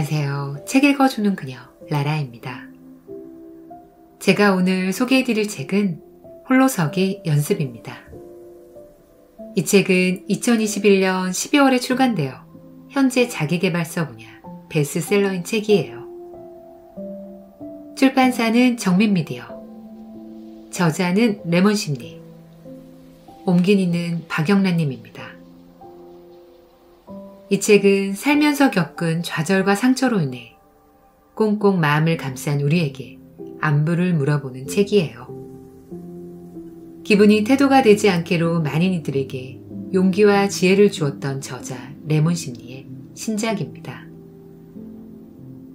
안녕하세요. 책 읽어주는 그녀 라라입니다. 제가 오늘 소개해드릴 책은 홀로서기 연습입니다. 이 책은 2021년 12월에 출간되어 현재 자기계발서 분야 베스트셀러인 책이에요. 출판사는 정민미디어, 저자는 레몬심리, 옮긴 이는 박영란님입니다. 이 책은 살면서 겪은 좌절과 상처로 인해 꽁꽁 마음을 감싼 우리에게 안부를 물어보는 책이에요. 기분이 태도가 되지 않게로 많은 이들에게 용기와 지혜를 주었던 저자 레몬심리의 신작입니다.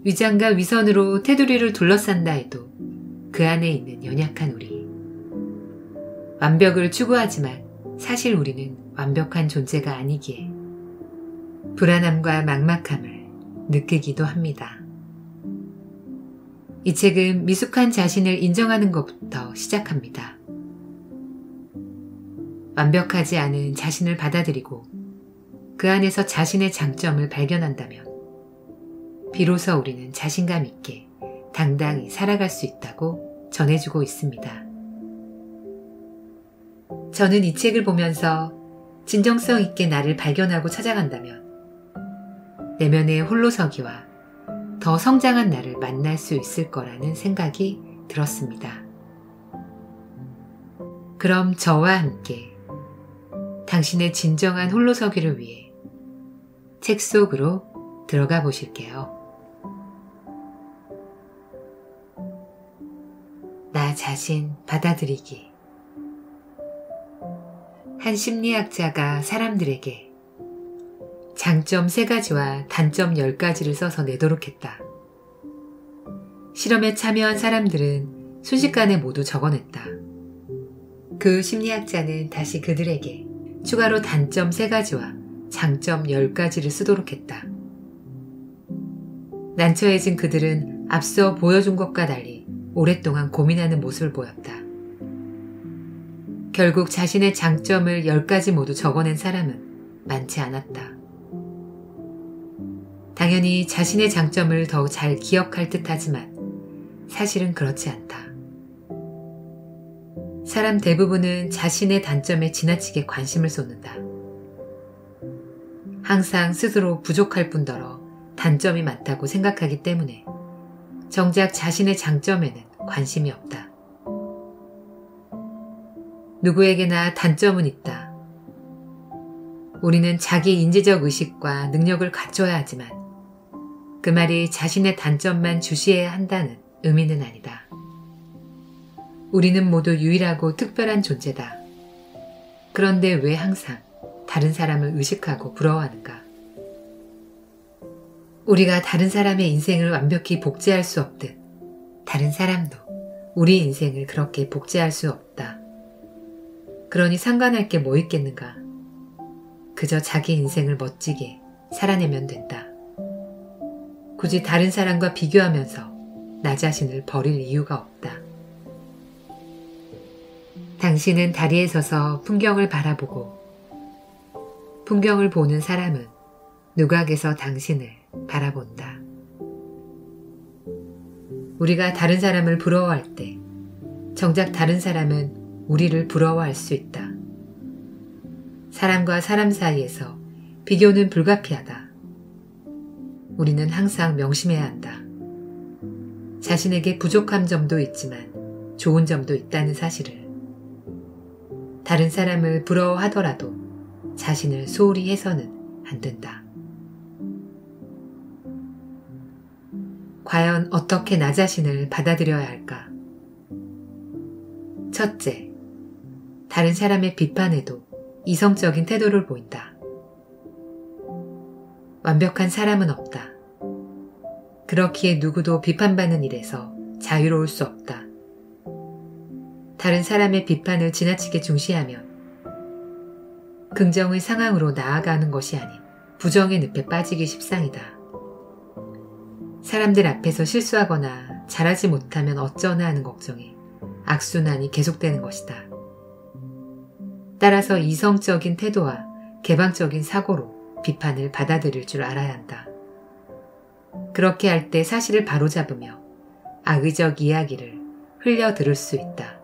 위장과 위선으로 테두리를 둘러싼다 해도 그 안에 있는 연약한 우리. 완벽을 추구하지만 사실 우리는 완벽한 존재가 아니기에 불안함과 막막함을 느끼기도 합니다. 이 책은 미숙한 자신을 인정하는 것부터 시작합니다. 완벽하지 않은 자신을 받아들이고 그 안에서 자신의 장점을 발견한다면 비로소 우리는 자신감 있게 당당히 살아갈 수 있다고 전해주고 있습니다. 저는 이 책을 보면서 진정성 있게 나를 발견하고 찾아간다면 내면의 홀로서기와 더 성장한 나를 만날 수 있을 거라는 생각이 들었습니다. 그럼 저와 함께 당신의 진정한 홀로서기를 위해 책 속으로 들어가 보실게요. 나 자신 받아들이기. 한 심리학자가 사람들에게 장점 3가지와 단점 10가지를 써서 내도록 했다. 실험에 참여한 사람들은 순식간에 모두 적어냈다. 그 심리학자는 다시 그들에게 추가로 단점 3가지와 장점 10가지를 쓰도록 했다. 난처해진 그들은 앞서 보여준 것과 달리 오랫동안 고민하는 모습을 보였다. 결국 자신의 장점을 10가지 모두 적어낸 사람은 많지 않았다. 당연히 자신의 장점을 더 잘 기억할 듯 하지만 사실은 그렇지 않다. 사람 대부분은 자신의 단점에 지나치게 관심을 쏟는다. 항상 스스로 부족할 뿐더러 단점이 많다고 생각하기 때문에 정작 자신의 장점에는 관심이 없다. 누구에게나 단점은 있다. 우리는 자기 인지적 의식과 능력을 갖춰야 하지만 그 말이 자신의 단점만 주시해야 한다는 의미는 아니다. 우리는 모두 유일하고 특별한 존재다. 그런데 왜 항상 다른 사람을 의식하고 부러워하는가? 우리가 다른 사람의 인생을 완벽히 복제할 수 없듯 다른 사람도 우리 인생을 그렇게 복제할 수 없다. 그러니 상관할 게 뭐 있겠는가? 그저 자기 인생을 멋지게 살아내면 된다. 굳이 다른 사람과 비교하면서 나 자신을 버릴 이유가 없다. 당신은 다리에 서서 풍경을 바라보고 풍경을 보는 사람은 누각에서 당신을 바라본다. 우리가 다른 사람을 부러워할 때 정작 다른 사람은 우리를 부러워할 수 있다. 사람과 사람 사이에서 비교는 불가피하다. 우리는 항상 명심해야 한다. 자신에게 부족한 점도 있지만 좋은 점도 있다는 사실을. 다른 사람을 부러워하더라도 자신을 소홀히 해서는 안 된다. 과연 어떻게 나 자신을 받아들여야 할까? 첫째, 다른 사람의 비판에도 이성적인 태도를 보인다. 완벽한 사람은 없다. 그렇기에 누구도 비판받는 일에서 자유로울 수 없다. 다른 사람의 비판을 지나치게 중시하면 긍정의 상황으로 나아가는 것이 아닌 부정의 늪에 빠지기 십상이다. 사람들 앞에서 실수하거나 잘하지 못하면 어쩌나 하는 걱정에 악순환이 계속되는 것이다. 따라서 이성적인 태도와 개방적인 사고로 비판을 받아들일 줄 알아야 한다. 그렇게 할 때 사실을 바로잡으며 악의적 이야기를 흘려 들을 수 있다.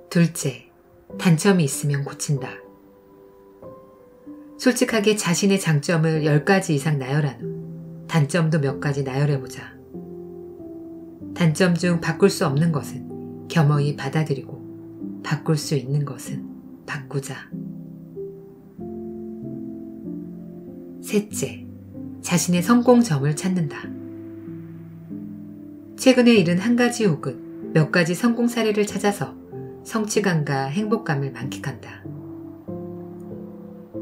둘째, 단점이 있으면 고친다. 솔직하게 자신의 장점을 10가지 이상 나열한 후 단점도 몇 가지 나열해보자. 단점 중 바꿀 수 없는 것은 겸허히 받아들이고 바꿀 수 있는 것은 바꾸자. 셋째, 자신의 성공점을 찾는다. 최근에 이른 한 가지 혹은 몇 가지 성공 사례를 찾아서 성취감과 행복감을 만끽한다.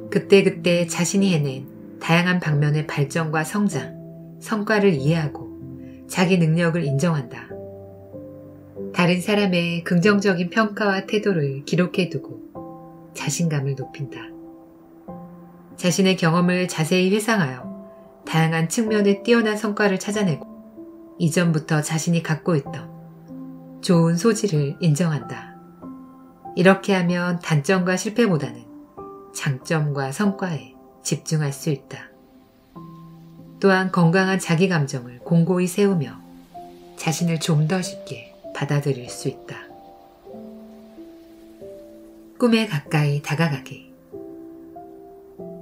그때그때 자신이 해낸 다양한 방면의 발전과 성장, 성과를 이해하고 자기 능력을 인정한다. 다른 사람의 긍정적인 평가와 태도를 기록해두고 자신감을 높인다. 자신의 경험을 자세히 회상하여 다양한 측면의 뛰어난 성과를 찾아내고 이전부터 자신이 갖고 있던 좋은 소질을 인정한다. 이렇게 하면 단점과 실패보다는 장점과 성과에 집중할 수 있다. 또한 건강한 자기 감정을 공고히 세우며 자신을 좀 더 쉽게 받아들일 수 있다. 꿈에 가까이 다가가기.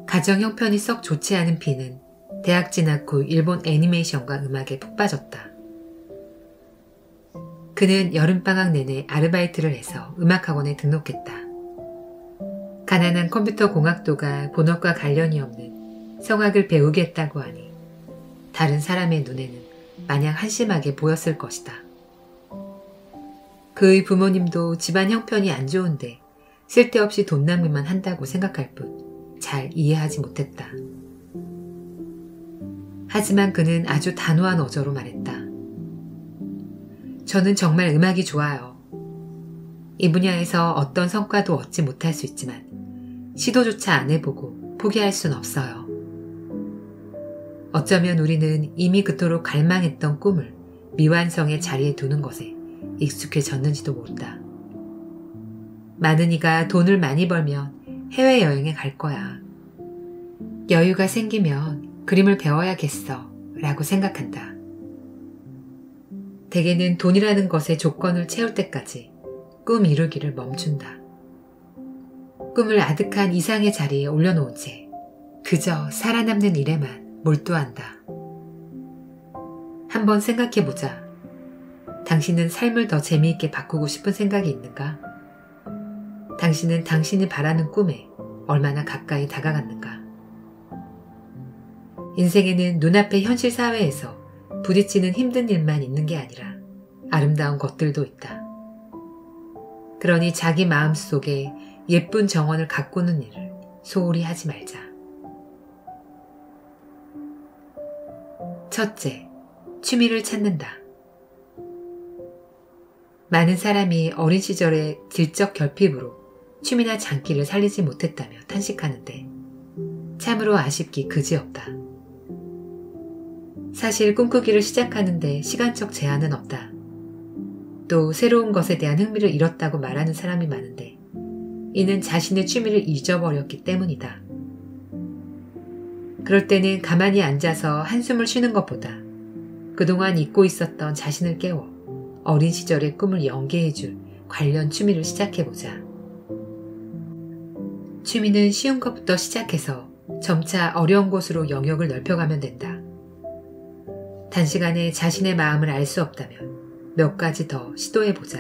가정 형편이 썩 좋지 않은 비는 대학 진학 후 일본 애니메이션과 음악에 푹 빠졌다. 그는 여름방학 내내 아르바이트를 해서 음악학원에 등록했다. 가난한 컴퓨터 공학도가 본업과 관련이 없는 성악을 배우겠다고 하니 다른 사람의 눈에는 마냥 한심하게 보였을 것이다. 그의 부모님도 집안 형편이 안 좋은데 쓸데없이 돈 낭비만 한다고 생각할 뿐 잘 이해하지 못했다. 하지만 그는 아주 단호한 어조로 말했다. 저는 정말 음악이 좋아요. 이 분야에서 어떤 성과도 얻지 못할 수 있지만 시도조차 안 해보고 포기할 순 없어요. 어쩌면 우리는 이미 그토록 갈망했던 꿈을 미완성의 자리에 두는 것에 익숙해졌는지도 모른다. 많은 이가 돈을 많이 벌면 해외여행에 갈 거야. 여유가 생기면 그림을 배워야겠어 라고 생각한다. 대개는 돈이라는 것의 조건을 채울 때까지 꿈 이루기를 멈춘다. 꿈을 아득한 이상의 자리에 올려놓은 채 그저 살아남는 일에만 몰두한다. 한번 생각해보자. 당신은 삶을 더 재미있게 바꾸고 싶은 생각이 있는가? 당신은 당신이 바라는 꿈에 얼마나 가까이 다가갔는가? 인생에는 눈앞의 현실 사회에서 부딪히는 힘든 일만 있는 게 아니라 아름다운 것들도 있다. 그러니 자기 마음속에 예쁜 정원을 가꾸는 일을 소홀히 하지 말자. 첫째, 취미를 찾는다. 많은 사람이 어린 시절의 질적 결핍으로 취미나 장기를 살리지 못했다며 탄식하는데 참으로 아쉽기 그지없다. 사실 꿈꾸기를 시작하는데 시간적 제한은 없다. 또 새로운 것에 대한 흥미를 잃었다고 말하는 사람이 많은데 이는 자신의 취미를 잊어버렸기 때문이다. 그럴 때는 가만히 앉아서 한숨을 쉬는 것보다 그동안 잊고 있었던 자신을 깨워 어린 시절의 꿈을 연계해줄 관련 취미를 시작해보자. 취미는 쉬운 것부터 시작해서 점차 어려운 곳으로 영역을 넓혀가면 된다. 단시간에 자신의 마음을 알 수 없다면 몇 가지 더 시도해보자.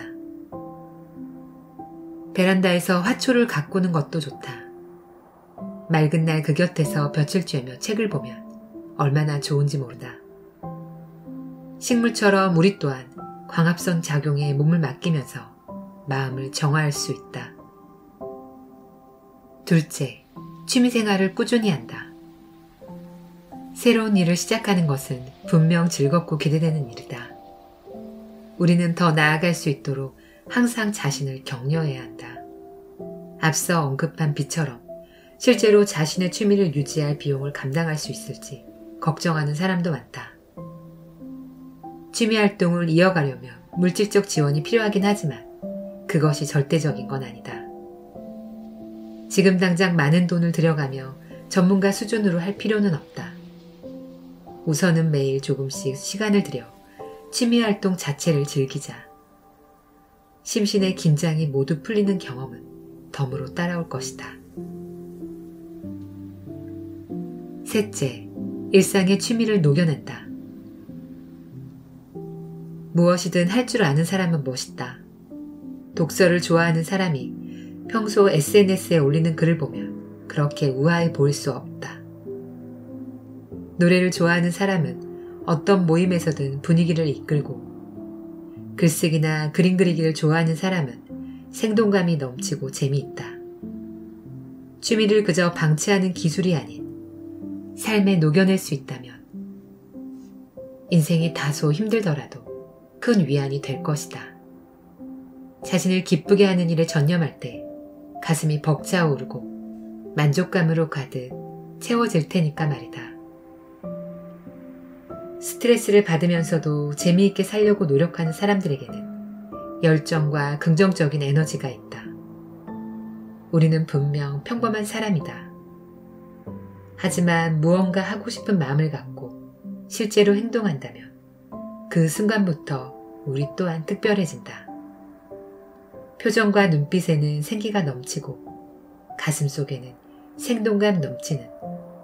베란다에서 화초를 가꾸는 것도 좋다. 맑은 날 그 곁에서 볕을 쬐며 책을 보면 얼마나 좋은지 모르다. 식물처럼 우리 또한 광합성 작용에 몸을 맡기면서 마음을 정화할 수 있다. 둘째, 취미생활을 꾸준히 한다. 새로운 일을 시작하는 것은 분명 즐겁고 기대되는 일이다. 우리는 더 나아갈 수 있도록 항상 자신을 격려해야 한다. 앞서 언급한 비처럼 실제로 자신의 취미를 유지할 비용을 감당할 수 있을지 걱정하는 사람도 많다. 취미 활동을 이어가려면 물질적 지원이 필요하긴 하지만 그것이 절대적인 건 아니다. 지금 당장 많은 돈을 들여가며 전문가 수준으로 할 필요는 없다. 우선은 매일 조금씩 시간을 들여 취미활동 자체를 즐기자. 심신의 긴장이 모두 풀리는 경험은 덤으로 따라올 것이다. 셋째, 일상의 취미를 녹여낸다. 무엇이든 할 줄 아는 사람은 멋있다. 독서를 좋아하는 사람이 평소 SNS에 올리는 글을 보면 그렇게 우아해 보일 수 없다. 노래를 좋아하는 사람은 어떤 모임에서든 분위기를 이끌고, 글쓰기나 그림 그리기를 좋아하는 사람은 생동감이 넘치고 재미있다. 취미를 그저 방치하는 기술이 아닌 삶에 녹여낼 수 있다면 인생이 다소 힘들더라도 큰 위안이 될 것이다. 자신을 기쁘게 하는 일에 전념할 때 가슴이 벅차오르고 만족감으로 가득 채워질 테니까 말이다. 스트레스를 받으면서도 재미있게 살려고 노력하는 사람들에게는 열정과 긍정적인 에너지가 있다. 우리는 분명 평범한 사람이다. 하지만 무언가 하고 싶은 마음을 갖고 실제로 행동한다면 그 순간부터 우리 또한 특별해진다. 표정과 눈빛에는 생기가 넘치고 가슴 속에는 생동감 넘치는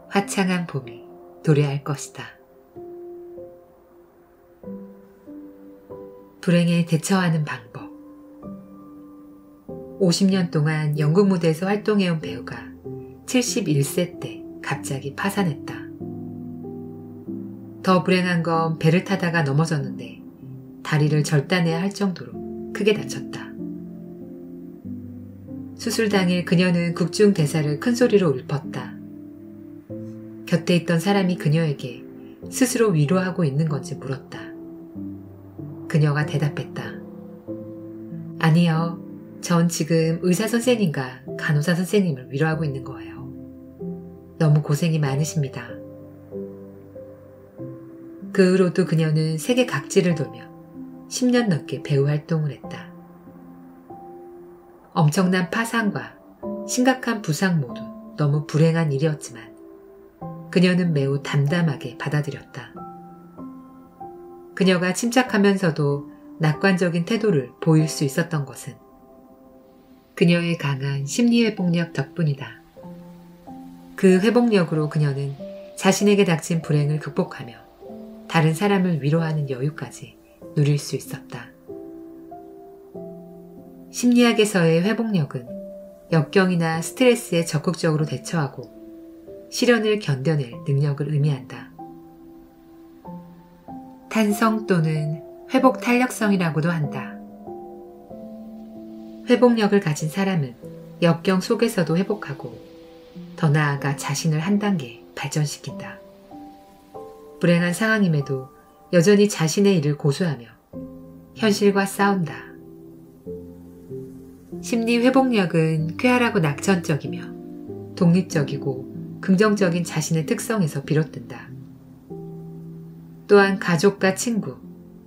화창한 봄이 도래할 것이다. 불행에 대처하는 방법. 50년 동안 연극 무대에서 활동해온 배우가 71세 때 갑자기 파산했다. 더 불행한 건 배를 타다가 넘어졌는데 다리를 절단해야 할 정도로 크게 다쳤다. 수술 당일 그녀는 국중 대사를 큰 소리로 읊었다. 곁에 있던 사람이 그녀에게 스스로 위로하고 있는 건지 물었다. 그녀가 대답했다. 아니요, 전 지금 의사 선생님과 간호사 선생님을 위로하고 있는 거예요. 너무 고생이 많으십니다. 그 후로도 그녀는 세계 각지를 돌며 10년 넘게 배우 활동을 했다. 엄청난 파산과 심각한 부상 모두 너무 불행한 일이었지만 그녀는 매우 담담하게 받아들였다. 그녀가 침착하면서도 낙관적인 태도를 보일 수 있었던 것은 그녀의 강한 심리회복력 덕분이다. 그 회복력으로 그녀는 자신에게 닥친 불행을 극복하며 다른 사람을 위로하는 여유까지 누릴 수 있었다. 심리학에서의 회복력은 역경이나 스트레스에 적극적으로 대처하고 시련을 견뎌낼 능력을 의미한다. 탄성 또는 회복 탄력성이라고도 한다. 회복력을 가진 사람은 역경 속에서도 회복하고 더 나아가 자신을 한 단계 발전시킨다. 불행한 상황임에도 여전히 자신의 일을 고수하며 현실과 싸운다. 심리 회복력은 쾌활하고 낙천적이며 독립적이고 긍정적인 자신의 특성에서 비롯된다. 또한 가족과 친구,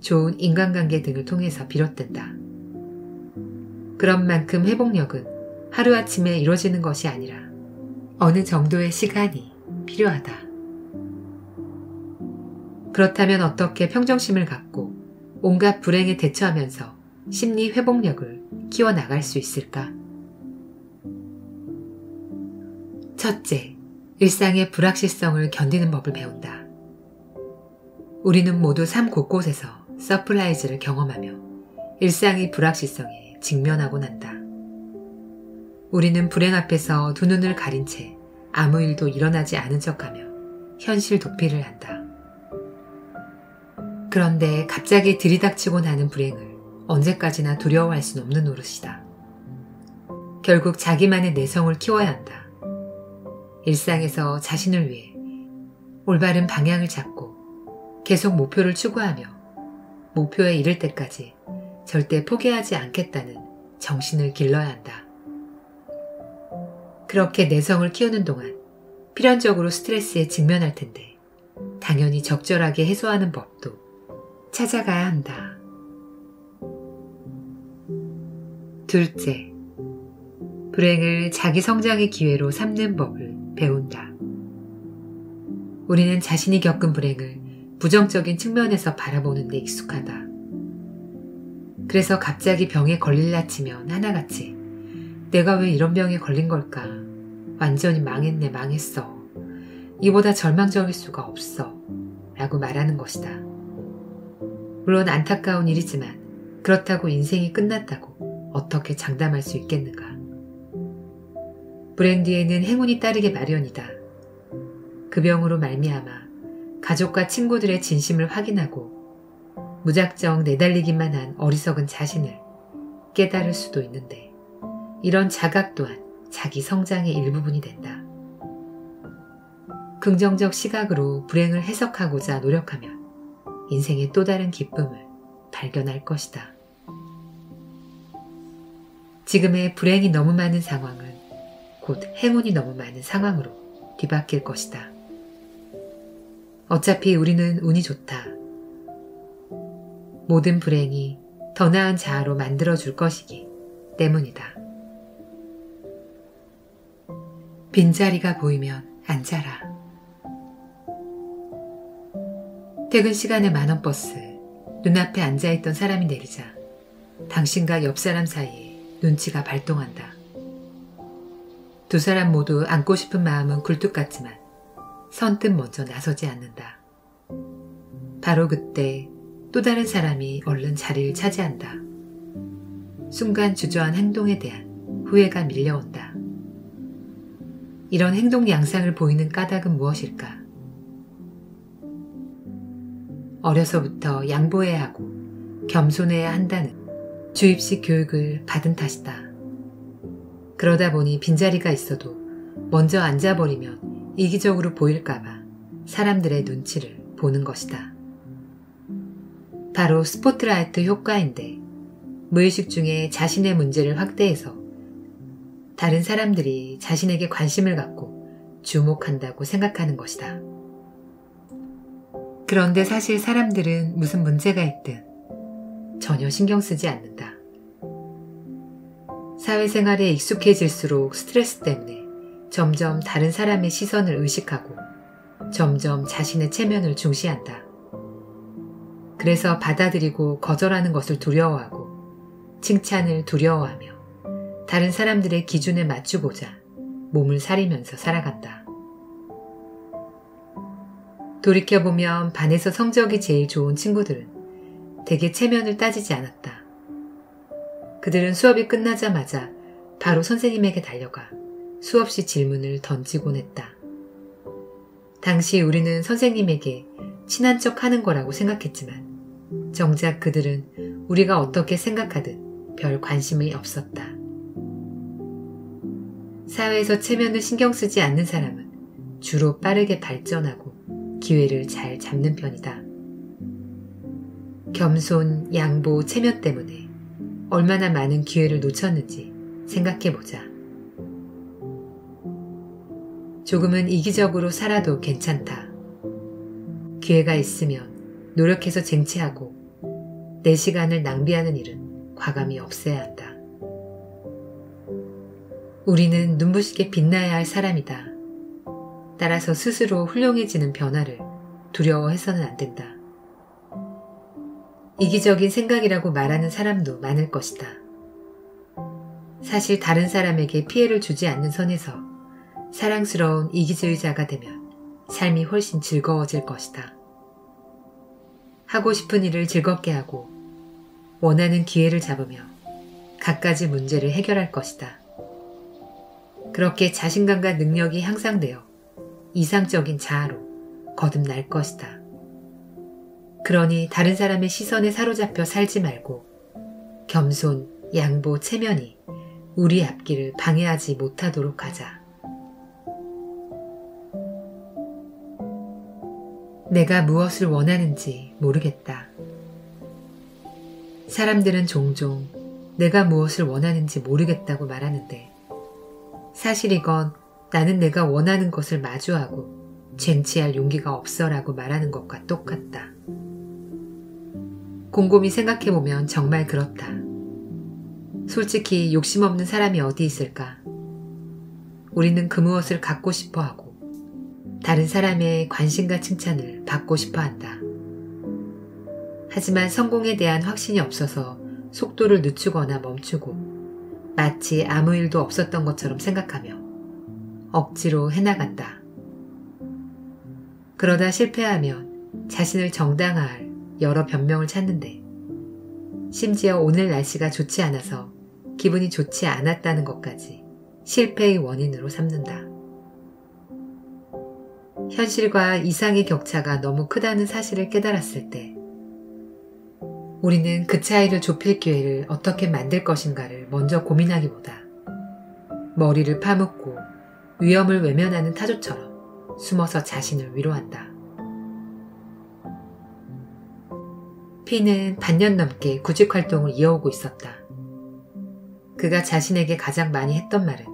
좋은 인간관계 등을 통해서 비롯된다. 그런 만큼 회복력은 하루아침에 이루어지는 것이 아니라 어느 정도의 시간이 필요하다. 그렇다면 어떻게 평정심을 갖고 온갖 불행에 대처하면서 심리 회복력을 키워나갈 수 있을까? 첫째, 일상의 불확실성을 견디는 법을 배운다. 우리는 모두 삶 곳곳에서 서프라이즈를 경험하며 일상의 불확실성에 직면하곤 한다. 우리는 불행 앞에서 두 눈을 가린 채 아무 일도 일어나지 않은 척하며 현실 도피를 한다. 그런데 갑자기 들이닥치고 나는 불행을 언제까지나 두려워할 수는 없는 노릇이다. 결국 자기만의 내성을 키워야 한다. 일상에서 자신을 위해 올바른 방향을 잡고 계속 목표를 추구하며 목표에 이를 때까지 절대 포기하지 않겠다는 정신을 길러야 한다. 그렇게 내성을 키우는 동안 필연적으로 스트레스에 직면할 텐데 당연히 적절하게 해소하는 법도 찾아가야 한다. 둘째, 불행을 자기 성장의 기회로 삼는 법을 배운다. 우리는 자신이 겪은 불행을 부정적인 측면에서 바라보는 데 익숙하다. 그래서 갑자기 병에 걸릴라 치면 하나같이 내가 왜 이런 병에 걸린 걸까? 완전히 망했네, 망했어. 이보다 절망적일 수가 없어. 라고 말하는 것이다. 물론 안타까운 일이지만 그렇다고 인생이 끝났다고 어떻게 장담할 수 있겠는가? 불행 뒤에는 행운이 따르게 마련이다. 그 병으로 말미암아 가족과 친구들의 진심을 확인하고 무작정 내달리기만 한 어리석은 자신을 깨달을 수도 있는데 이런 자각 또한 자기 성장의 일부분이 된다. 긍정적 시각으로 불행을 해석하고자 노력하면 인생의 또 다른 기쁨을 발견할 것이다. 지금의 불행이 너무 많은 상황은 곧 행운이 너무 많은 상황으로 뒤바뀔 것이다. 어차피 우리는 운이 좋다. 모든 불행이 더 나은 자아로 만들어줄 것이기 때문이다. 빈자리가 보이면 앉아라. 퇴근 시간에 만원 버스, 눈앞에 앉아있던 사람이 내리자 당신과 옆 사람 사이에 눈치가 발동한다. 두 사람 모두 앉고 싶은 마음은 굴뚝 같지만 선뜻 먼저 나서지 않는다. 바로 그때 또 다른 사람이 얼른 자리를 차지한다. 순간 주저한 행동에 대한 후회가 밀려온다. 이런 행동 양상을 보이는 까닭은 무엇일까? 어려서부터 양보해야 하고 겸손해야 한다는 주입식 교육을 받은 탓이다. 그러다 보니 빈자리가 있어도 먼저 앉아버리면 이기적으로 보일까봐 사람들의 눈치를 보는 것이다. 바로 스포트라이트 효과인데 무의식 중에 자신의 문제를 확대해서 다른 사람들이 자신에게 관심을 갖고 주목한다고 생각하는 것이다. 그런데 사실 사람들은 무슨 문제가 있든 전혀 신경 쓰지 않는다. 사회생활에 익숙해질수록 스트레스 때문에 점점 다른 사람의 시선을 의식하고 점점 자신의 체면을 중시한다. 그래서 받아들이고 거절하는 것을 두려워하고 칭찬을 두려워하며 다른 사람들의 기준에 맞추고자 몸을 사리면서 살아간다. 돌이켜보면 반에서 성적이 제일 좋은 친구들은 대개 체면을 따지지 않았다. 그들은 수업이 끝나자마자 바로 선생님에게 달려가 수없이 질문을 던지곤 했다. 당시 우리는 선생님에게 친한 척 하는 거라고 생각했지만 정작 그들은 우리가 어떻게 생각하든 별 관심이 없었다. 사회에서 체면을 신경 쓰지 않는 사람은 주로 빠르게 발전하고 기회를 잘 잡는 편이다. 겸손, 양보, 체면 때문에 얼마나 많은 기회를 놓쳤는지 생각해보자. 조금은 이기적으로 살아도 괜찮다. 기회가 있으면 노력해서 쟁취하고 내 시간을 낭비하는 일은 과감히 없애야 한다. 우리는 눈부시게 빛나야 할 사람이다. 따라서 스스로 훌륭해지는 변화를 두려워해서는 안 된다. 이기적인 생각이라고 말하는 사람도 많을 것이다. 사실 다른 사람에게 피해를 주지 않는 선에서 사랑스러운 이기주의자가 되면 삶이 훨씬 즐거워질 것이다. 하고 싶은 일을 즐겁게 하고 원하는 기회를 잡으며 갖가지 문제를 해결할 것이다. 그렇게 자신감과 능력이 향상되어 이상적인 자아로 거듭날 것이다. 그러니 다른 사람의 시선에 사로잡혀 살지 말고 겸손, 양보, 체면이 우리 앞길을 방해하지 못하도록 하자. 내가 무엇을 원하는지 모르겠다. 사람들은 종종 내가 무엇을 원하는지 모르겠다고 말하는데 사실 이건 나는 내가 원하는 것을 마주하고 쟁취할 용기가 없어라고 말하는 것과 똑같다. 곰곰이 생각해보면 정말 그렇다. 솔직히 욕심 없는 사람이 어디 있을까? 우리는 그 무엇을 갖고 싶어 하고 다른 사람의 관심과 칭찬을 받고 싶어 한다. 하지만 성공에 대한 확신이 없어서 속도를 늦추거나 멈추고 마치 아무 일도 없었던 것처럼 생각하며 억지로 해나간다. 그러다 실패하면 자신을 정당화할 여러 변명을 찾는데 심지어 오늘 날씨가 좋지 않아서 기분이 좋지 않았다는 것까지 실패의 원인으로 삼는다. 현실과 이상의 격차가 너무 크다는 사실을 깨달았을 때 우리는 그 차이를 좁힐 기회를 어떻게 만들 것인가를 먼저 고민하기보다 머리를 파묻고 위험을 외면하는 타조처럼 숨어서 자신을 위로한다. 피는 반년 넘게 구직 활동을 이어오고 있었다. 그가 자신에게 가장 많이 했던 말은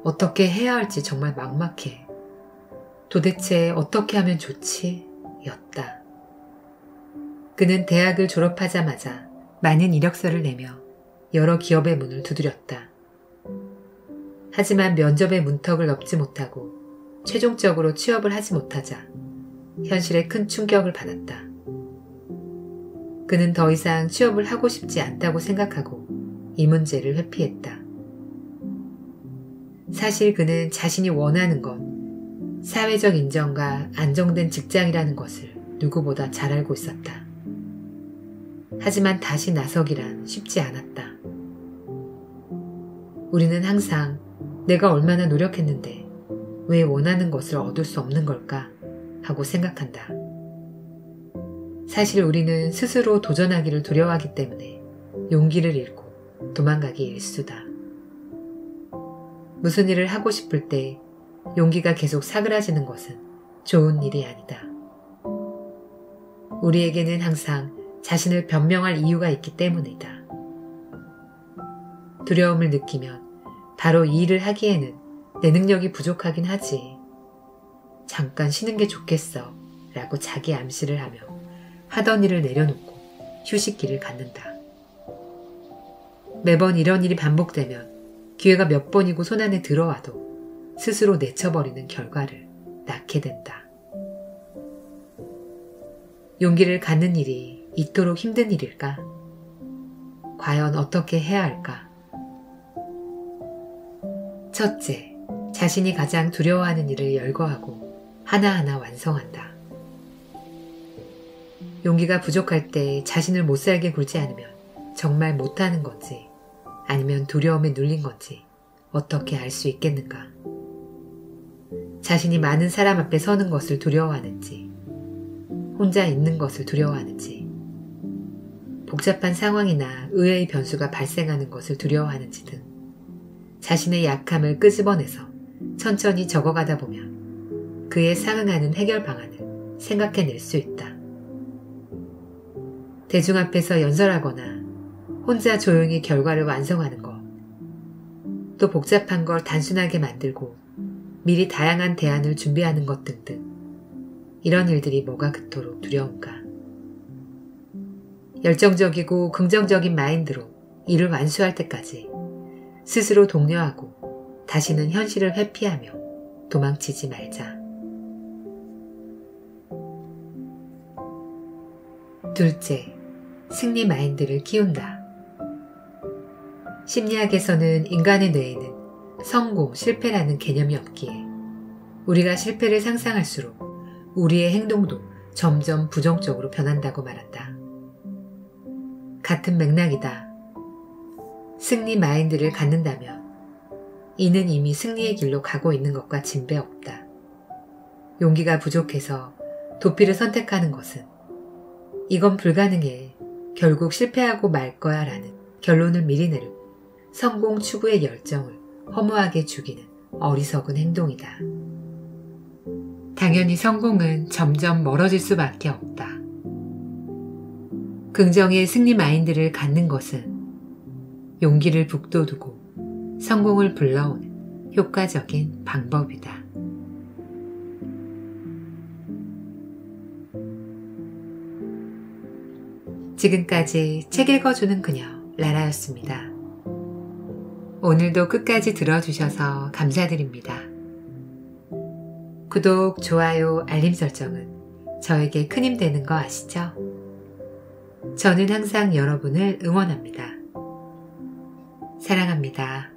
어떻게 해야 할지 정말 막막해. 도대체 어떻게 하면 좋지? 였다. 그는 대학을 졸업하자마자 많은 이력서를 내며 여러 기업의 문을 두드렸다. 하지만 면접의 문턱을 넘지 못하고 최종적으로 취업을 하지 못하자 현실에 큰 충격을 받았다. 그는 더 이상 취업을 하고 싶지 않다고 생각하고 이 문제를 회피했다. 사실 그는 자신이 원하는 건 사회적 인정과 안정된 직장이라는 것을 누구보다 잘 알고 있었다. 하지만 다시 나서기란 쉽지 않았다. 우리는 항상 내가 얼마나 노력했는데 왜 원하는 것을 얻을 수 없는 걸까 하고 생각한다. 사실 우리는 스스로 도전하기를 두려워하기 때문에 용기를 잃고 도망가기 일쑤다. 무슨 일을 하고 싶을 때 용기가 계속 사그라지는 것은 좋은 일이 아니다. 우리에게는 항상 자신을 변명할 이유가 있기 때문이다. 두려움을 느끼면 바로 이 일을 하기에는 내 능력이 부족하긴 하지. 잠깐 쉬는 게 좋겠어 라고 자기 암시를 하며 하던 일을 내려놓고 휴식기를 갖는다. 매번 이런 일이 반복되면 기회가 몇 번이고 손안에 들어와도 스스로 내쳐버리는 결과를 낳게 된다. 용기를 갖는 일이 이토록 힘든 일일까? 과연 어떻게 해야 할까? 첫째, 자신이 가장 두려워하는 일을 열거하고 하나하나 완성한다. 용기가 부족할 때 자신을 못살게 굴지 않으면 정말 못하는 건지 아니면 두려움에 눌린 건지 어떻게 알 수 있겠는가? 자신이 많은 사람 앞에 서는 것을 두려워하는지 혼자 있는 것을 두려워하는지 복잡한 상황이나 의외의 변수가 발생하는 것을 두려워하는지 등 자신의 약함을 끄집어내서 천천히 적어가다 보면 그에 상응하는 해결 방안을 생각해낼 수 있다. 대중 앞에서 연설하거나 혼자 조용히 결과를 완성하는 것, 또 복잡한 걸 단순하게 만들고 미리 다양한 대안을 준비하는 것 등등 이런 일들이 뭐가 그토록 두려운가? 열정적이고 긍정적인 마인드로 일을 완수할 때까지 스스로 독려하고 다시는 현실을 회피하며 도망치지 말자. 둘째, 승리 마인드를 키운다. 심리학에서는 인간의 뇌에는 성공, 실패라는 개념이 없기에 우리가 실패를 상상할수록 우리의 행동도 점점 부정적으로 변한다고 말한다. 같은 맥락이다. 승리 마인드를 갖는다면 이는 이미 승리의 길로 가고 있는 것과 진배 없다. 용기가 부족해서 도피를 선택하는 것은 이건 불가능해, 결국 실패하고 말 거야 라는 결론을 미리 내리고 성공 추구의 열정을 허무하게 죽이는 어리석은 행동이다. 당연히 성공은 점점 멀어질 수밖에 없다. 긍정의 승리 마인드를 갖는 것은 용기를 북돋우고 성공을 불러오는 효과적인 방법이다. 지금까지 책 읽어주는 그녀 라라였습니다. 오늘도 끝까지 들어주셔서 감사드립니다. 구독, 좋아요, 알림 설정은 저에게 큰 힘 되는 거 아시죠? 저는 항상 여러분을 응원합니다. 사랑합니다.